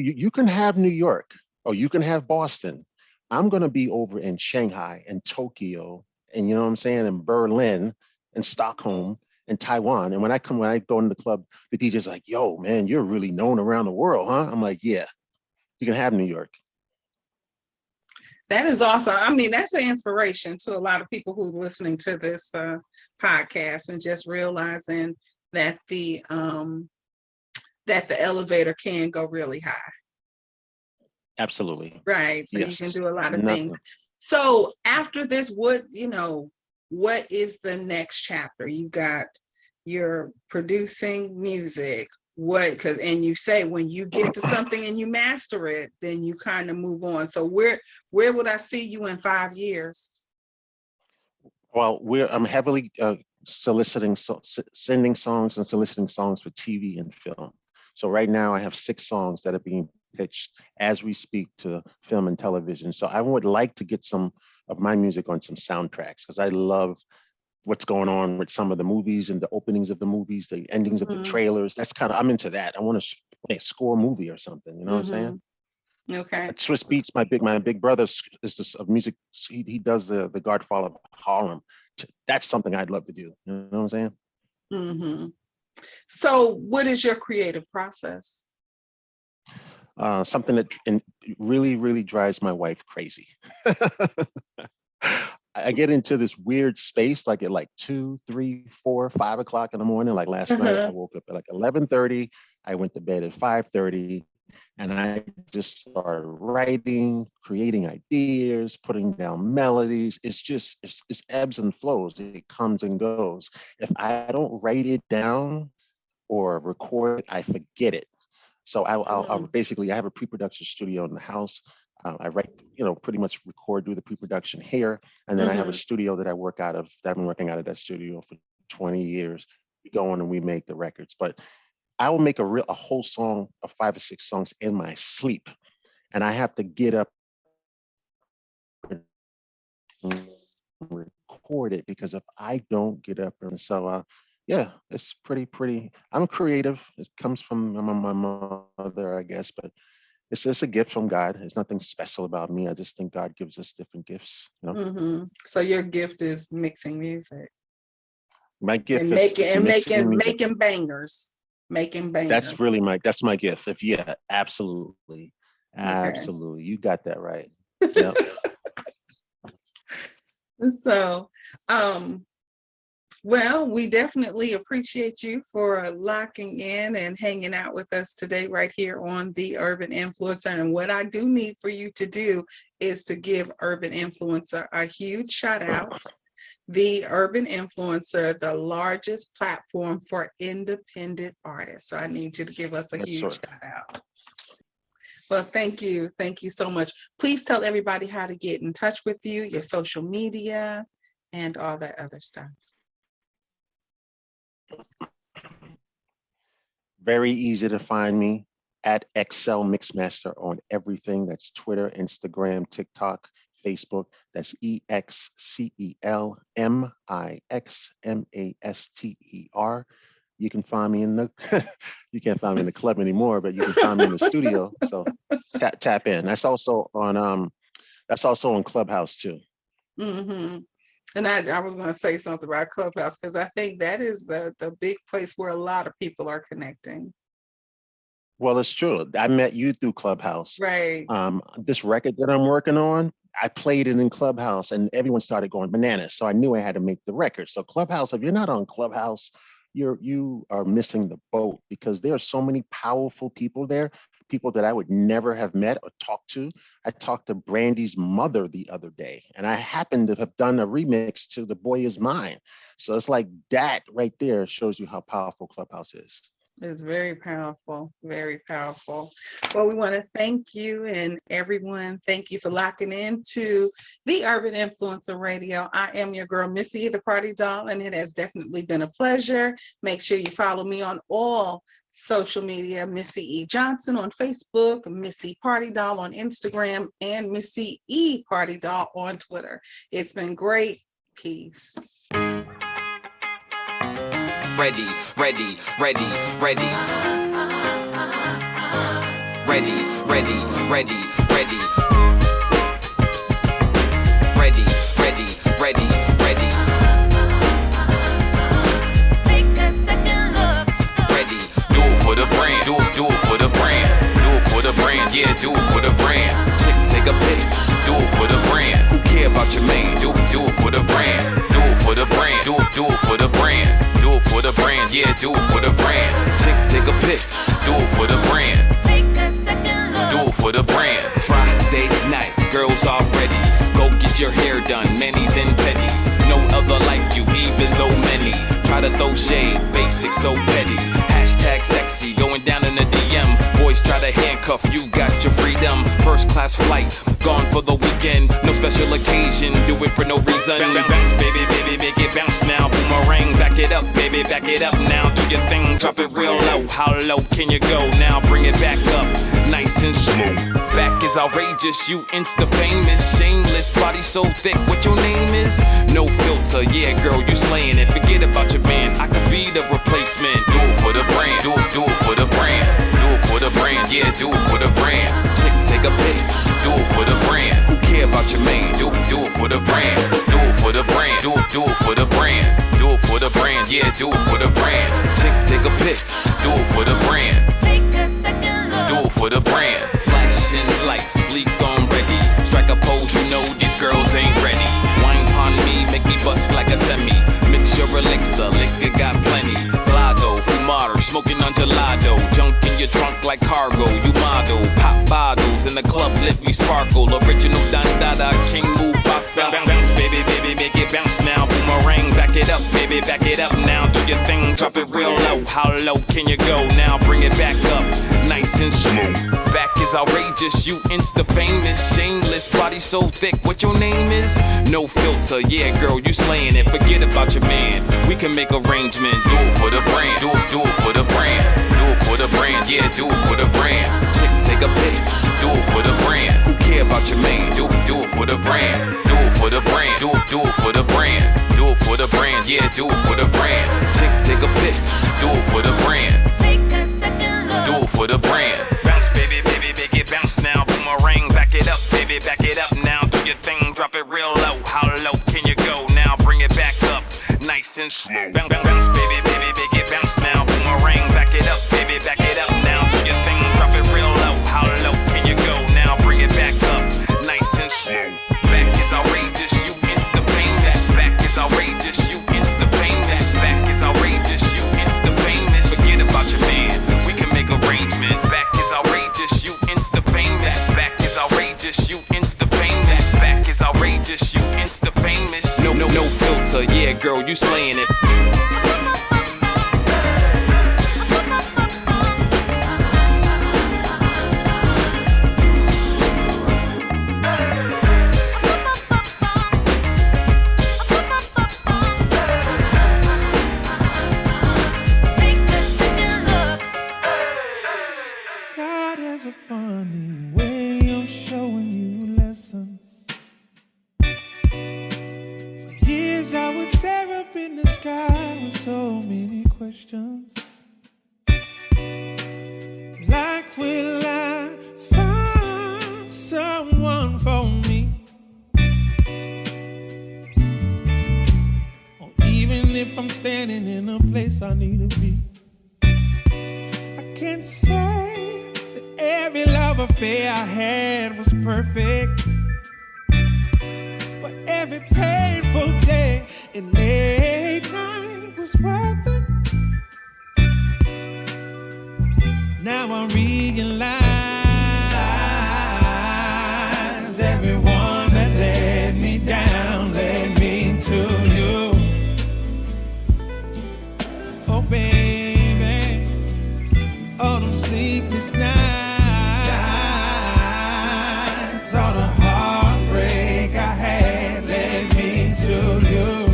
York or you can have Boston. I'm going to be over in Shanghai and Tokyo and, you know what I'm saying, in Berlin and Stockholm and Taiwan. And when I go into the club, the DJ's like, yo, man, you're really known around the world, huh? I'm like, yeah, you can have New York. That is awesome. I mean, that's an inspiration to a lot of people who are listening to this podcast and just realizing that the elevator can go really high. Absolutely. Right. So yes. You can do a lot of things. So after this, what is the next chapter? You got your producing music. And you say when you get to something and you master it, then you kind of move on. So where would I see you in 5 years? Well, I'm heavily sending songs and soliciting songs for TV and film. So right now I have 6 songs that are being pitched as we speak to film and television. So I would like to get some of my music on some soundtracks because I love what's going on with some of the movies and the openings of the movies, the endings of the trailers. That's kind of, I'm into that. I want to score a movie or something. You know what I'm saying? Okay. Swiss Beats, my big brother is this of music. He does the Godfather of Harlem. That's something I'd love to do. You know what I'm saying? So what is your creative process? Something that really, really drives my wife crazy. I get into this weird space, like at like 2, 3, 4, 5 o'clock in the morning. Like last night, I woke up at like 11:30. I went to bed at 5:30, and I just started writing, creating ideas, putting down melodies. It's ebbs and flows. It comes and goes. If I don't write it down or record it, I forget it. So I'll basically, I have a pre-production studio in the house. I write, pretty much record, do the pre-production here. And then I have a studio that I work out of, that I've been working out of that studio for 20 years. We go in and we make the records. But I will make a whole song of 5 or 6 songs in my sleep. And I have to get up and record it, because if I don't get up, and so yeah, it's pretty. I'm creative. It comes from my mother, I guess, but it's just a gift from God. There's nothing special about me. I just think God gives us different gifts. So your gift is mixing music. My gift and making bangers. Making bangers. That's really that's my gift. Absolutely. Absolutely. You got that right. Yep. So, well, we definitely appreciate you for locking in and hanging out with us today right here on The Urban Influencer. And what I do need for you to do is to give Urban Influencer a huge shout out. The Urban Influencer, the largest platform for independent artists. So I need you to give us a huge shout out. Well, thank you. Thank you so much. Please tell everybody how to get in touch with you, your social media, and all that other stuff. Very easy to find me at Excel MixMaster on everything. That's Twitter, Instagram, TikTok, Facebook. That's EXCELMIXMASTER. You can find me in the, you can't find me in the club anymore, but you can find me in the studio. So tap in. That's also on Clubhouse too. And I was going to say something about Clubhouse, because I think that is the big place where a lot of people are connecting. Well, it's true. I met you through Clubhouse. Right. This record that I'm working on, I played it in Clubhouse and everyone started going bananas. So I knew I had to make the record. So Clubhouse, if you're not on Clubhouse, you are missing the boat, because there are so many powerful people there, people that I would never have met or talked to. I talked to Brandy's mother the other day, and I happened to have done a remix to The Boy Is Mine. So it's like that right there shows you how powerful Clubhouse is. It's very powerful, very powerful. Well, we want to thank you, and everyone, thank you for locking into The Urban Influencer Radio. I am your girl, Missy, the Party Doll, and it has definitely been a pleasure. Make sure you follow me on all social media, Missy E. Johnson on Facebook, Missy Party Doll on Instagram, and Missy E. Party Doll on Twitter. It's been great. Peace. Ready, ready, ready, ready. Ready, ready, ready, ready. Ready, ready, ready, ready. Take a second look. Ready, do it for the brand, do it for the brand, do it for the brand, yeah, do it for the brand. Take a pic, do it for the brand. Who care about your main? Do it for the brand, do it for the brand, do it for the brand. Do it for the brand, yeah, do it for the brand. Take a pic, do it for the brand. Take a second look. Do it for the brand. Friday night, girls all ready. Go get your hair done, manis and petties. No other like you, even though many try to throw shade, basic so petty. Hashtag sexy, going down in the DM. Boys try to handcuff, you got your freedom. First class flight, gone for the weekend. No special occasion, do it for no reason. Bounce, baby, baby, make it bounce now. Boomerang, back it up, baby, back it up now. Do your thing, drop it real low. How low can you go? Now bring it back up, nice and slow. Back is outrageous, you insta famous, shameless, body so thick, what your name is? No filter, yeah girl, you slaying it. Forget about your man, I could be the replacement. Do it for the brand, do it for the brand. Do it for the brand, yeah, do it for the brand. Chick, take a pic, do it for the brand. Who care about your man? Do it for the brand. Do it for the brand, do it for the brand. Do it for the brand, yeah, do it for the brand. Chick, take a pic, do it for the brand. Take a second look. Do it for the brand. Flashing lights, fleek on ready. Strike a pose, you know these girls ain't ready. Wine upon me, make me bust like a semi. Mix your elixir, liquor got plenty. Glado, fumado, smoking on gelato. Junk in your trunk like cargo, you model. Pop bottles in the club, let me sparkle. Original Dada, King Mufasa. Bounce, baby, baby, make it bounce now. Boomerang, back it up, baby, back it up now. Do your thing, drop it real low. How low can you go? Now bring it back up, nice and slow. Back is outrageous, you insta famous, shameless, body so thick, what your name is? No filter, yeah girl, you slaying it. Forget about your man, we can make arrangements. Do it for the brand, do it for the brand. Do it for the brand, yeah, do it for the brand. Chick, take a pic, do it for the brand. Who care about your man? Do it for the brand. Do it for the brand, do it for the brand. Do it for the brand, yeah, do it for the brand. Chick, take a pic, do it for the brand. Take a second look. Do it for the brand. Bounce, baby, baby, make it bounce now. Boomerang, back it up, baby, back it up now. Do your thing, drop it real low. How low can you go? Now bring it back up, nice and slow. Bounce, baby, baby, make it bounce now. Boomerang, back it up, baby, back it up now. Do your thing, drop it real low. How low can you go? Now bring it back up, nice and slow. Back is outrageous, you insta famous. Back is outrageous, you insta famous. Back is outrageous, you insta famous. Forget about your man, we can make arrangements. Back is outrageous, you insta famous. Back is outrageous, you insta famous. Back is outrageous, you insta famous. No filter, yeah girl, you slaying it. Take a second look. God has a funny way of showing you lessons. For years I would stare up in the sky with so many questions. Like, will I find someone for me? Or even if I'm standing in a place I need to be. I can't say that every love affair I had was perfect, but every painful day and late night was worth it. Now I realize everyone that let me down led me to you. Oh baby, all them sleepless nights, all the heartbreak I had led me to you.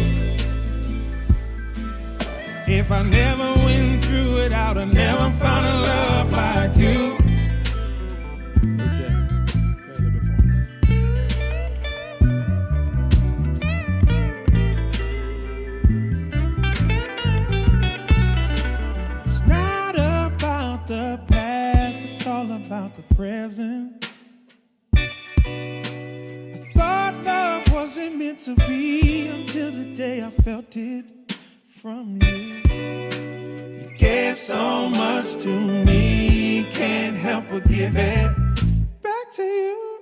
If I never went through it, I would have never found a love like you. It's not about the past, it's all about the present. I thought love wasn't meant to be until the day I felt it from you. You gave so much to me, can't help but give it back to you.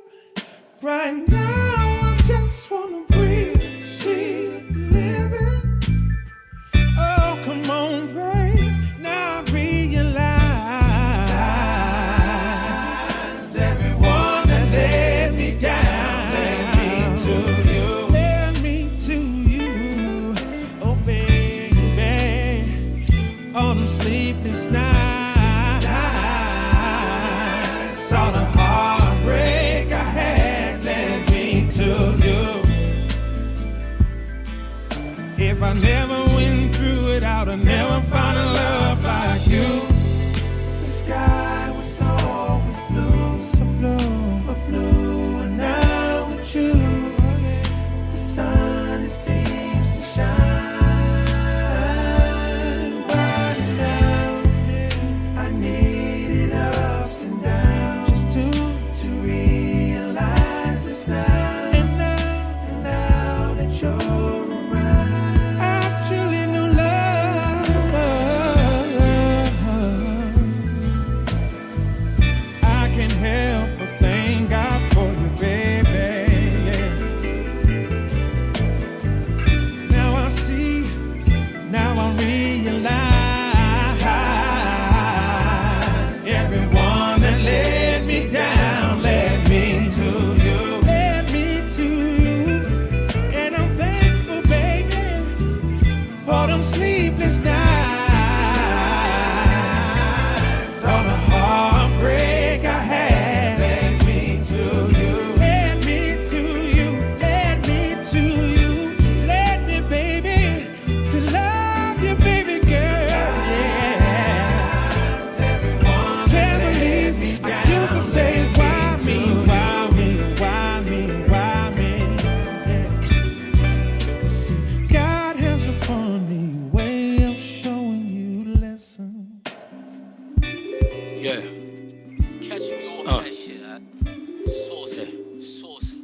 Right now, I just wanna breathe and see it living. Oh, come on, babe. Now I realize everyone that let me down led me to you. Led me to you. Oh, baby. All them sleepless nights, all the heartbreak I had led me to you. If I never went through it, I would have never found a love like you. The sky was always blue, so blue, but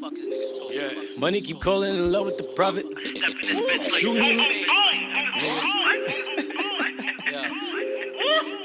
Yeah. Money keep calling in love with the profit. Shooting.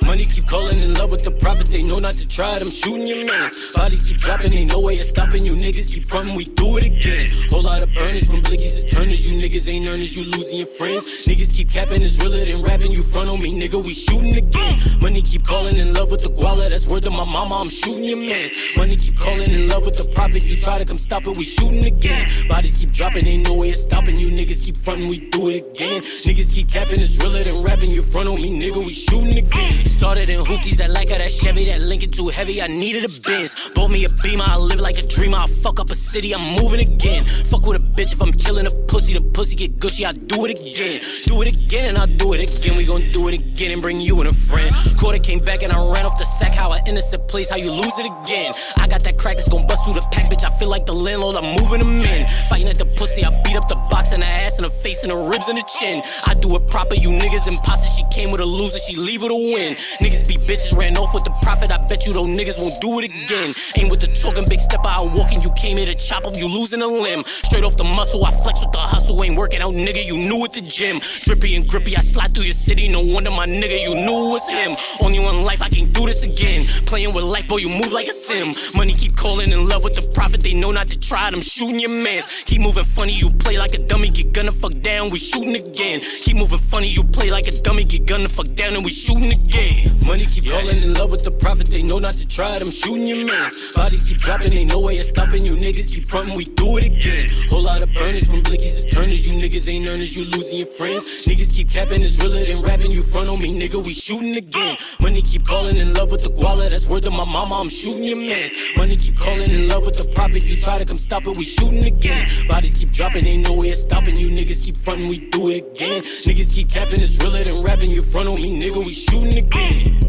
Money keep calling in love with the profit. They know not to try it. I'm shooting your mans. Bodies keep dropping. Ain't no way of stopping you niggas. Keep frontin', we do it again. Whole lot of burners from blickies to turners. You niggas ain't earners. You losing your friends. Niggas keep capping. It's realer than rapping. You front on me, nigga. We shooting again. Money keep calling in love with the guala. That's word to my mama. I'm shooting your mans. Money keep calling in love with the profit. You try to come stop it. We shooting again. Bodies keep dropping. Ain't no way of stopping you niggas. Keep frontin', we do it again. Niggas keep capping. It's realer than rapping. You front on me, nigga. We shooting again. Started in hoopties, that like her, that Chevy, that Lincoln too heavy. I needed a Benz. Bought me a Beamer, I live like a dreamer. I fuck up a city, I'm moving again. Fuck with a bitch if I'm killing a pussy. The pussy get gushy, I do it again. Do it again and I'll do it again. We gon' do it again and bring you and a friend. Quarter came back and I ran off the sack. How I innocent place, how you lose it again. I got that crack that's gon' bust through the pack, bitch. I feel like the landlord, I'm moving them in. Fighting at the pussy, I beat up the box and the ass and the face and the ribs and the chin. I do it proper, you niggas imposter. She came with a loser, she leave with a win. Niggas be bitches, ran off with the profit. I bet you those niggas won't do it again. Ain't with the talking, big step out walking. You came here to chop up, you losing a limb. Straight off the muscle, I flex with the hustle. Ain't working out, nigga, you knew at the gym. Drippy and grippy, I slide through your city. No wonder my nigga, you knew it was him. Only one life, I can't do this again. Playing with life, boy, you move like a sim. Money keep calling in love with the profit. They know not to try it, I'm shooting your mans. Keep moving funny, you play like a dummy. Get gonna fuck down, we shooting again. Keep moving funny, you play like a dummy. Get gonna fuck down and we shooting again. Money keep calling in love with the profit. They know not to try it, I'm shooting your mans. Bodies keep dropping, ain't no way of stopping you niggas. Keep frontin', we do it again. Whole lot of burners from blickies to turners. You niggas ain't earners, you losing your friends. Niggas keep capping, it's realer than rapping. You front on me, nigga, we shooting again. Money keep calling in love with the guala. That's word to my mama, I'm shooting your mans. Money keep calling in love with the profit. You try to come stop it, we shooting again. Bodies keep dropping, ain't no way of stopping you niggas. Keep frontin', we do it again. Niggas keep capping, it's realer than rapping. You front on me, nigga, we shooting again.